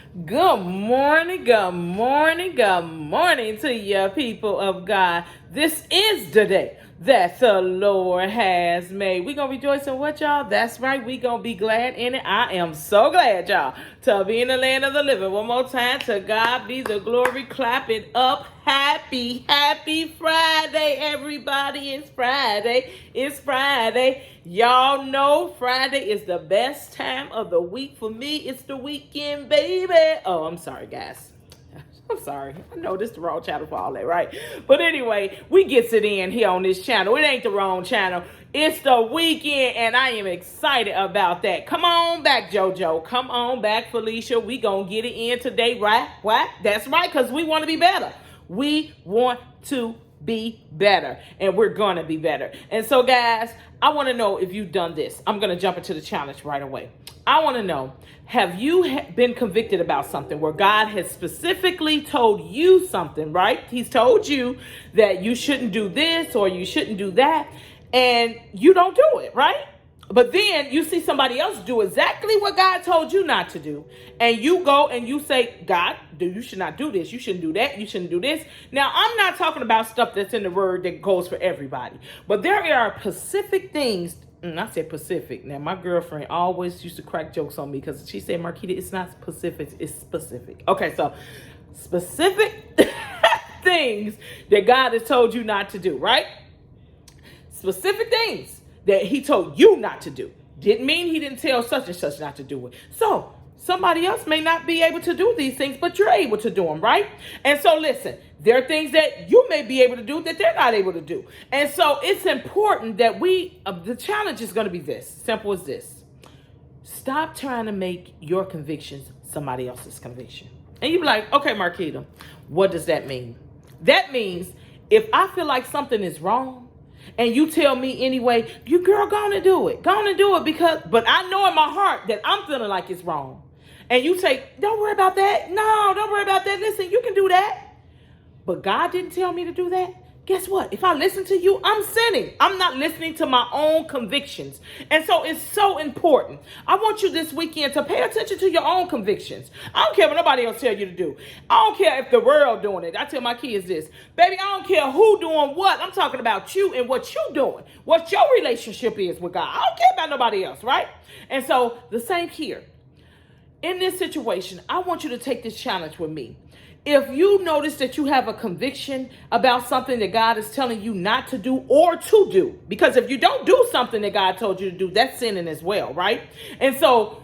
Good morning, good morning, good morning to you, people of God. This is the day that the Lord has made. We gonna rejoice in what, y'all? That's right, we gonna be glad in it. I am so glad, y'all, to be in the land of the living. One more time, to God be the glory. Clap it up. Happy Friday, everybody. It's Friday. It's Friday. Y'all know Friday is the best time of the week for me. It's the weekend, baby. Oh, I'm sorry, guys. I'm sorry. I know this is the wrong channel for all that, right? But anyway, we gets it in here on this channel. It ain't the wrong channel. It's the weekend, and I am excited about that. Come on back, JoJo. Come on back, Felicia. We gonna get it in today, right? What? That's right, because we want to be better. We want to be better, and we're gonna be better. And so, guys, I want to know if you've done this. I'm gonna jump into the challenge right away. I want to know, have you been convicted about something where God has specifically told you something, right? He's told you that you shouldn't do this or you shouldn't do that, and you don't do it, right? But then you see somebody else do exactly what God told you not to do. And you go and you say, God, you should not do this. You shouldn't do that. You shouldn't do this. Now, I'm not talking about stuff that's in the word that goes for everybody. But there are specific things. And I said Pacific. Now, my girlfriend always used to crack jokes on me because she said, Marquita, it's not Pacific, it's specific. Okay, so specific things that God has told you not to do, right? Specific things that he told you not to do. Didn't mean he didn't tell such and such not to do it. So somebody else may not be able to do these things, but you're able to do them, right? And so listen, there are things that you may be able to do that they're not able to do. And so it's important that the challenge is going to be this, simple as this. Stop trying to make your convictions somebody else's conviction. And you be like, okay, Marquita, what does that mean? That means if I feel like something is wrong, and you tell me anyway, you girl, go on and do it. Go on and do it but I know in my heart that I'm feeling like it's wrong. And you say, don't worry about that. No, don't worry about that. Listen, you can do that. But God didn't tell me to do that. Guess what? If I listen to you, I'm sinning. I'm not listening to my own convictions. And so it's so important. I want you this weekend to pay attention to your own convictions. I don't care what nobody else tell you to do. I don't care if the world doing it. I tell my kids this. Baby, I don't care who doing what. I'm talking about you and what you doing. What your relationship is with God. I don't care about nobody else, right? And so the same here. In this situation, I want you to take this challenge with me. If you notice that you have a conviction about something that God is telling you not to do or to do, because if you don't do something that God told you to do, that's sinning as well, right? And so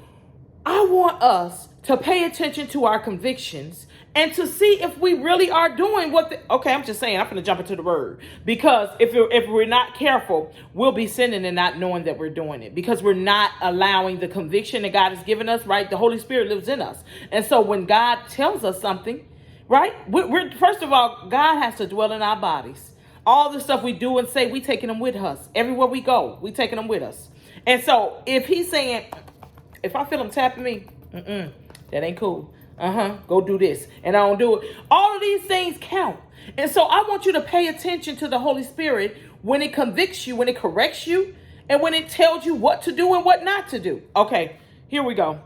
I want us to pay attention to our convictions and to see if we really are doing okay, I'm just saying, I'm going to jump into the word. Because if we're not careful, we'll be sinning and not knowing that we're doing it. Because we're not allowing the conviction that God has given us, right? The Holy Spirit lives in us. And so when God tells us something, right? We're first of all, God has to dwell in our bodies. All the stuff we do and say, we taking them with us. Everywhere we go, we taking them with us. And so if he's saying, if I feel him tapping me, that ain't cool. Go do this. And I don't do it. All of these things count. And so I want you to pay attention to the Holy Spirit when it convicts you, when it corrects you, and when it tells you what to do and what not to do. Okay, here we go.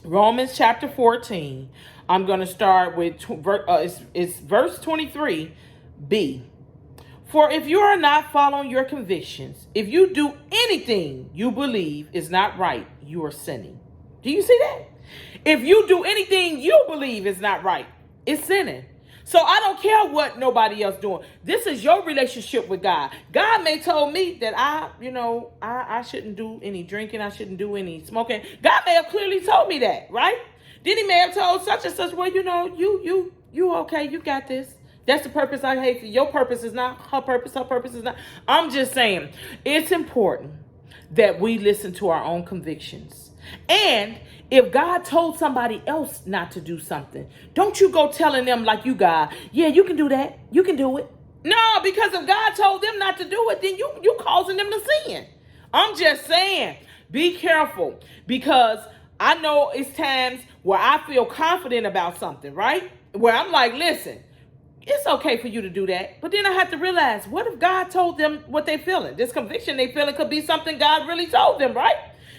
Romans chapter 14. I'm going to start with it's verse 23b. For if you are not following your convictions, if you do anything you believe is not right, you are sinning. Do you see that? If you do anything you believe is not right, it's sinning. So I don't care what nobody else doing. This is your relationship with God. God may told me that I shouldn't do any drinking. I shouldn't do any smoking. God may have clearly told me that, right? Then he may have told such and such, well, you okay. You got this. That's the purpose I hate. Your purpose is not her purpose. Her purpose is not. I'm just saying it's important that we listen to our own convictions. And if God told somebody else not to do something, don't you go telling them like you God, yeah, you can do that. You can do it. No, because if God told them not to do it, then you causing them to sin. I'm just saying, be careful, because I know it's times where I feel confident about something, right? Where I'm like, listen, it's okay for you to do that. But then I have to realize, what if God told them what they feeling? This conviction they feeling could be something God really told them, right?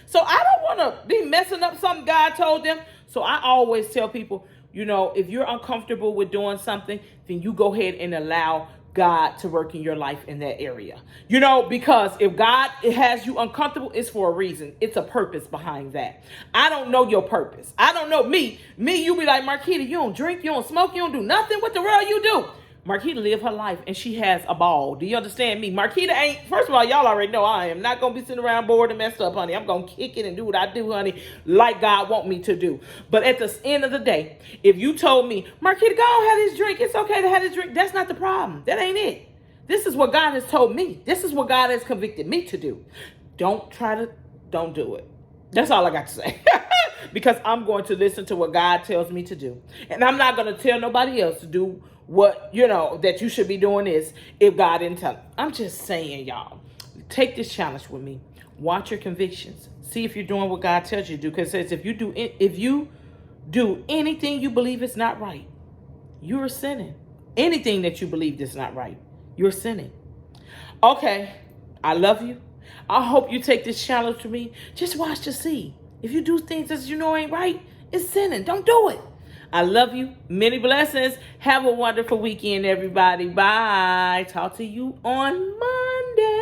So I don't want to be messing up something God told them. So I always tell people, if you're uncomfortable with doing something, then you go ahead and allow God to work in your life in that area. Because if God has you uncomfortable, it's for a reason. It's a purpose behind that. I don't know your purpose. I don't know me. You be like, Marquita, you don't drink, you don't smoke, you don't do nothing. What the world you do? Marquita live her life and she has a ball. Do you understand me? Marquita ain't, first of all, y'all already know I am not going to be sitting around bored and messed up, honey. I'm going to kick it and do what I do, honey, like God want me to do. But at the end of the day, if you told me, Marquita, go on, have this drink. It's okay to have this drink. That's not the problem. That ain't it. This is what God has told me. This is what God has convicted me to do. Don't do it. That's all I got to say. Because I'm going to listen to what God tells me to do. And I'm not going to tell nobody else to do what, that you should be doing this if God didn't tell them. I'm just saying, y'all, take this challenge with me. Watch your convictions. See if you're doing what God tells you to do. Because it says if you do anything you believe is not right, you're sinning. Anything that you believe is not right, you're sinning. Okay, I love you. I hope you take this challenge to me. Just watch to see. If you do things that ain't right, it's sinning. Don't do it. I love you. Many blessings. Have a wonderful weekend, everybody. Bye. Talk to you on Monday.